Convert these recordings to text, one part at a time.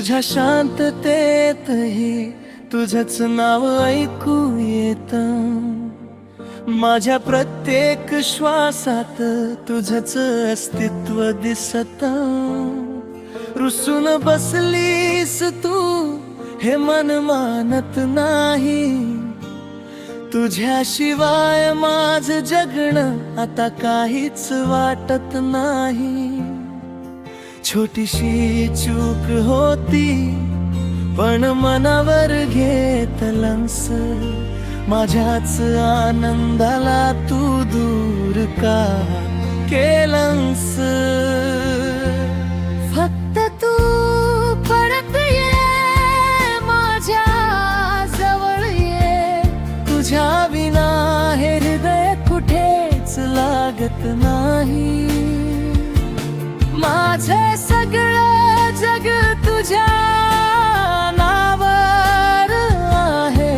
तुझ्या शांततेतही तुझंच नाव ऐकू येत, माझ्या प्रत्येक श्वासात तुझंच अस्तित्व दिसत. रुसून बसलीस तू हे मन मानत नाही, तुझ्याशिवाय माझं जगणं आता काहीच वाटत नाही. छोटीशी चूक होती पण मनावर घेतलंस, माझ्याच आनंदाला तू दूर का केलंस. फक्त तू परत ये माझ्या जवळ ये, तुझ्या विना हे हृदय कुठेच लागत नाही. माझं सगळं जग तुझ्या नावावर आहे.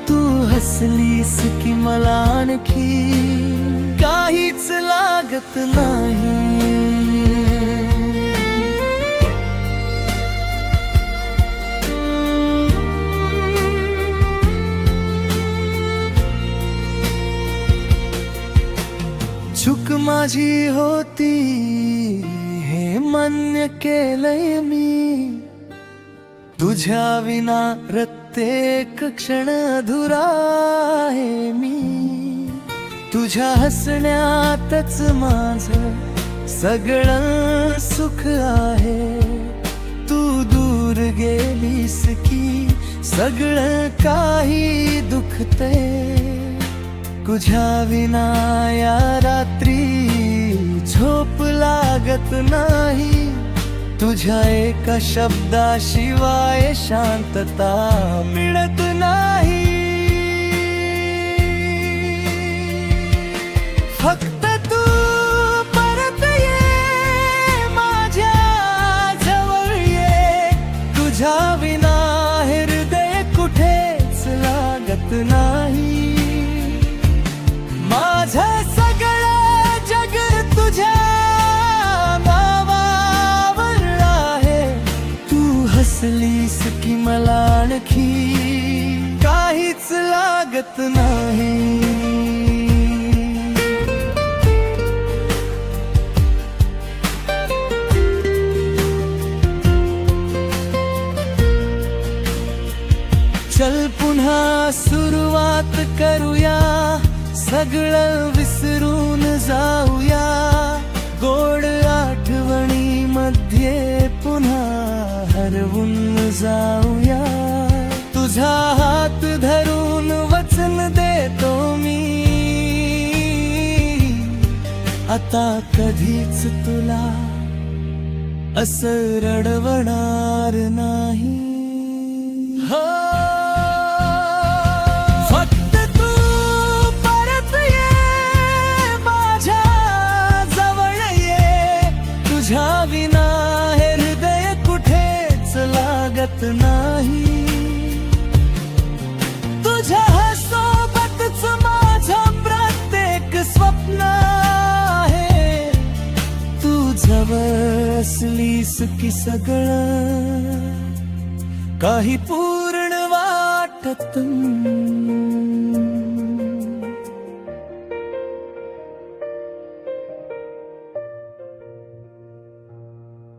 तू हसलीस की मला आणखी काहीच लागत नाही. चूक माझी होती हे मान्य केलंय मी, तुझ्या विना प्रत्येक क्षण अधुरा आहे मी. तुझ्या हसण्यातच माझं सगळं सुख आहे. तू दूर गेलीस की सगळं काही दुखते. तुझ्या विना या रात्री झोप लागत नाही. तुझ्या एका शब्दाशिवाय शांतता मिळत नाही. फक्त तू परत ये माझ्या जवळ ये, तुझ्या विना हृदय कुठेच लागत नाही. माझं सगळं जग तुझ्या नावावर आहे. तू हसलीस की मला आणखी काहीच लागत नाही. चल पुन्हा सुरुवात करूया, सगळं विसरून जाऊया. गोड आठवणीमध्ये पुन्हा हरवून जाऊया. तुझा हात धरून वचन देतो मी, आता कधीच तुला असं रडवणार नाही. हो तुझ्या विना हे हृदय कुठेच लागत नाही. तुझ्या सोबतच माझं प्रत्येक स्वप्न आहे. तू जवळ असलीस की सगळं काही पूर्ण वाटत